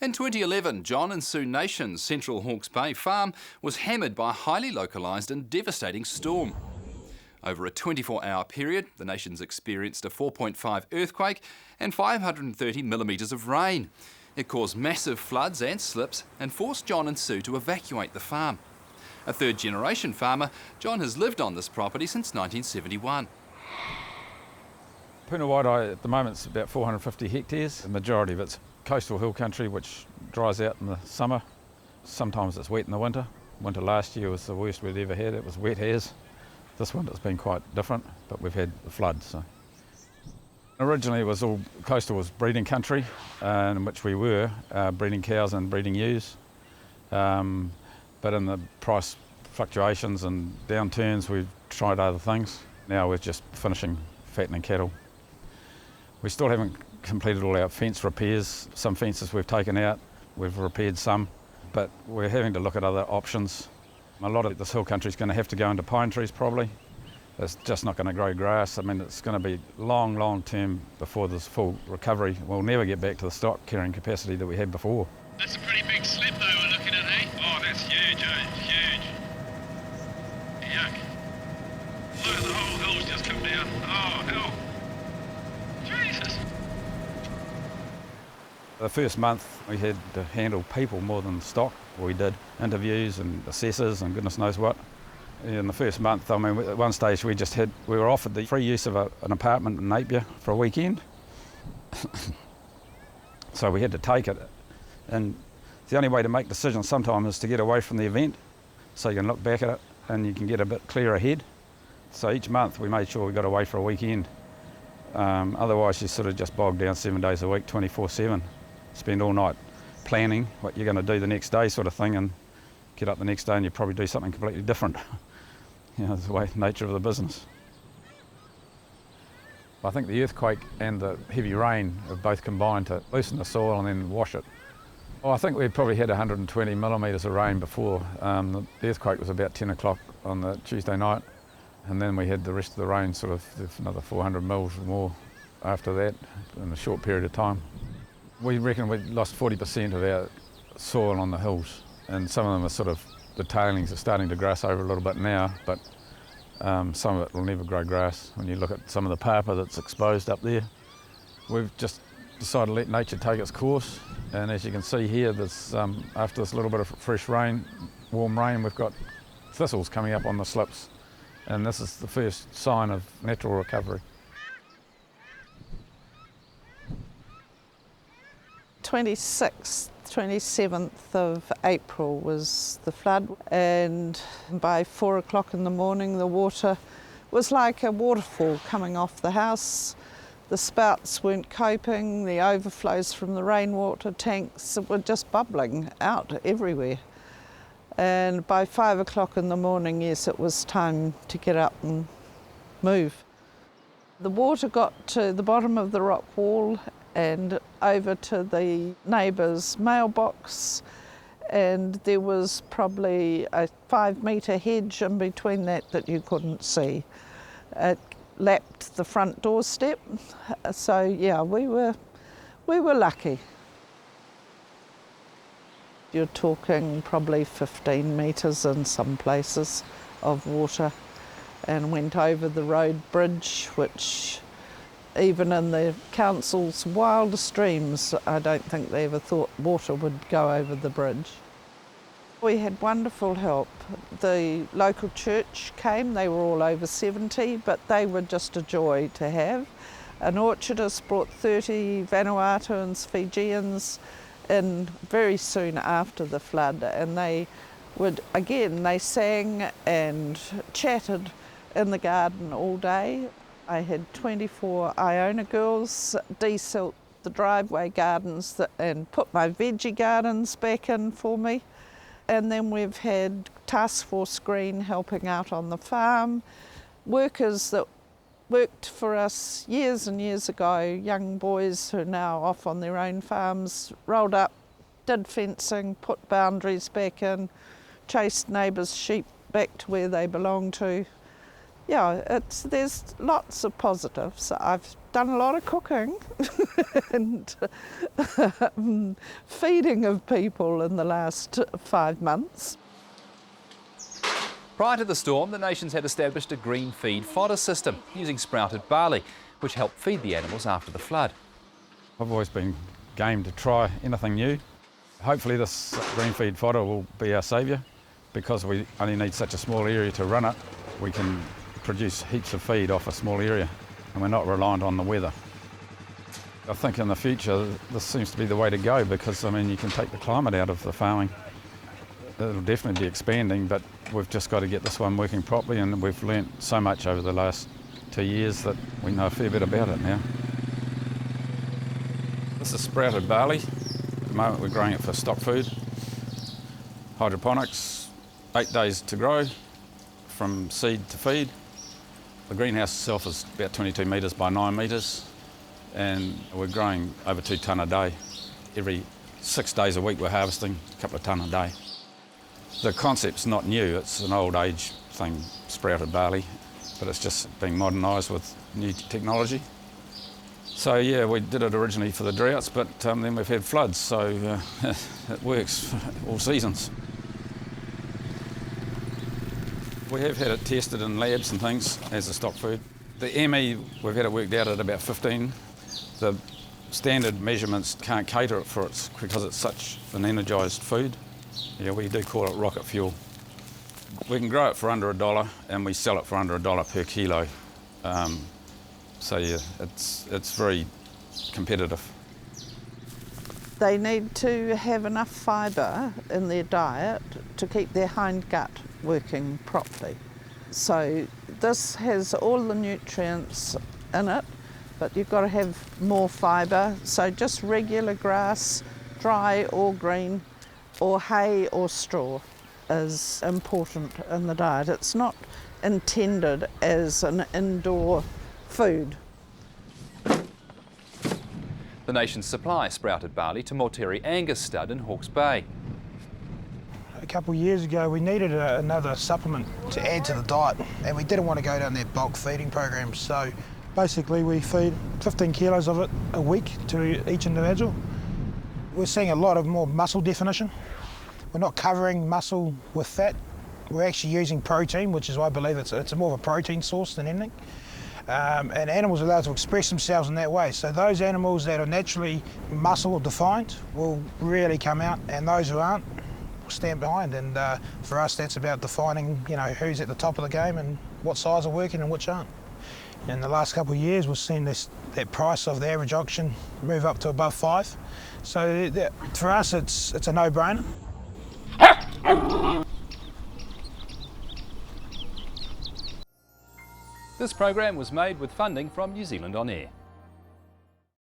In 2011, John and Sue Nation's Central Hawke's Bay farm was hammered by a highly localised and devastating storm. Over a 24-hour period, the Nations experienced a 4.5 earthquake and 530 millimetres of rain. It caused massive floods and slips and forced John and Sue to evacuate the farm. A third-generation farmer, John has lived on this property since 1971. Punawaitai at the moment is about 450 hectares. The majority of it's coastal hill country which dries out in the summer. Sometimes it's wet in the winter. Winter last year was the worst we'd ever had. It was wet as. This winter's been quite different, but we've had the floods. So. Originally it was all coastal was breeding country, in which we were breeding cows and breeding ewes. But in the price fluctuations and downturns we've tried other things. Now we're just finishing fattening cattle. We still haven't completed all our fence repairs. Some fences we've taken out, we've repaired some, but we're having to look at other options. A lot of this hill country is going to have to go into pine trees probably. It's just not going to grow grass. I mean, it's going to be long term before there's full recovery. We'll never get back to the stock carrying capacity that we had before. That's a pretty big slip though we're looking at, eh? Oh, that's huge, eh? Huge. Yuck. Look at the whole hill's just come down. Oh, hell. Jesus. The first month we had to handle people more than stock. We did interviews and assessors and goodness knows what. In the first month, I mean, at one stage we were offered the free use of an apartment in Napier for a weekend. So we had to take it. And the only way to make decisions sometimes is to get away from the event so you can look back at it and you can get a bit clearer head. So each month we made sure we got away for a weekend. Otherwise you're sort of just bogged down 7 days a week, 24/7. Spend all night planning what you're going to do the next day sort of thing and get up the next day and you probably do something completely different. You know, it's the way, nature of the business. I think the earthquake and the heavy rain have both combined to loosen the soil and then wash it. Well, I think we probably had 120 millimetres of rain before. The earthquake was about 10 o'clock on the Tuesday night, and then we had the rest of the rain, sort of another 400 mils or more after that in a short period of time. We reckon we lost 40% of our soil on the hills, and some of them are sort of, the tailings are starting to grass over a little bit now, but some of it will never grow grass. When you look at some of the papa that's exposed up there, we've just decided to let nature take its course, and as you can see here, there's, after this little bit of fresh rain, warm rain, we've got thistles coming up on the slips, and this is the first sign of natural recovery. 26th, 27th of April was the flood, and by 4 o'clock in the morning the water was like a waterfall coming off the house. The spouts weren't coping, the overflows from the rainwater tanks were just bubbling out everywhere. And by 5 o'clock in the morning, yes, it was time to get up and move. The water got to the bottom of the rock wall and over to the neighbour's mailbox, and there was probably a 5-metre hedge in between that you couldn't see. It lapped the front doorstep, so yeah, we were lucky. You're talking probably 15 metres in some places of water, and went over the road bridge, which even in the council's wildest dreams, I don't think they ever thought water would go over the bridge. We had wonderful help. The local church came, they were all over 70, but they were just a joy to have. An orchardist brought 30 Vanuatuans, Fijians in very soon after the flood, and they sang and chatted in the garden all day. I had 24 Iona girls de-silt the driveway gardens and put my veggie gardens back in for me. And then we've had Task Force Green helping out on the farm, workers that worked for us years and years ago, young boys who are now off on their own farms, rolled up, did fencing, put boundaries back in, chased neighbours' sheep back to where they belong to. Yeah, there's lots of positives. I've done a lot of cooking and feeding of people in the last 5 months. Prior to the storm, the nations had established a green feed fodder system using sprouted barley, which helped feed the animals after the flood. I've always been game to try anything new. Hopefully this green feed fodder will be our saviour. Because we only need such a small area to run it, we can produce heaps of feed off a small area and we're not reliant on the weather. I think in the future this seems to be the way to go because, I mean, you can take the climate out of the farming. It'll definitely be expanding, but we've just got to get this one working properly, and we've learnt so much over the last 2 years that we know a fair bit about it now. This is sprouted barley. At the moment we're growing it for stock food. Hydroponics, 8 days to grow, from seed to feed. The greenhouse itself is about 22 metres by 9 metres, and we're growing over 2 tonne a day. Every 6 days a week we're harvesting a couple of tonne a day. The concept's not new, it's an old age thing, sprouted barley, but it's just being modernised with new technology. So yeah, we did it originally for the droughts, but then we've had floods, so it works all seasons. We have had it tested in labs and things as a stock food. The ME, we've had it worked out at about 15. The standard measurements can't cater it for it because it's such an energised food. Yeah, we do call it rocket fuel. We can grow it for under $1 and we sell it for under $1 per kilo. So yeah, it's very competitive. They need to have enough fibre in their diet to keep their hindgut working properly. So this has all the nutrients in it, but you've got to have more fibre. So just regular grass, dry or green, or hay or straw is important in the diet. It's not intended as an indoor food. The nations supply sprouted barley to Omakere Angus stud in Hawke's Bay. A couple of years ago we needed another supplement to add to the diet, and we didn't want to go down that bulk feeding program, so basically we feed 15 kilos of it a week to each individual. We're seeing a lot of more muscle definition. We're not covering muscle with fat, we're actually using protein, which is why I believe it's more of a protein source than anything. And animals are allowed to express themselves in that way. So those animals that are naturally muscle defined will really come out, and those who aren't will stand behind. And for us, that's about defining, you know, who's at the top of the game and what size are working and which aren't. In the last couple of years, we've seen that price of the average auction move up to above 5. So for us, it's a no-brainer. This program was made with funding from New Zealand On Air.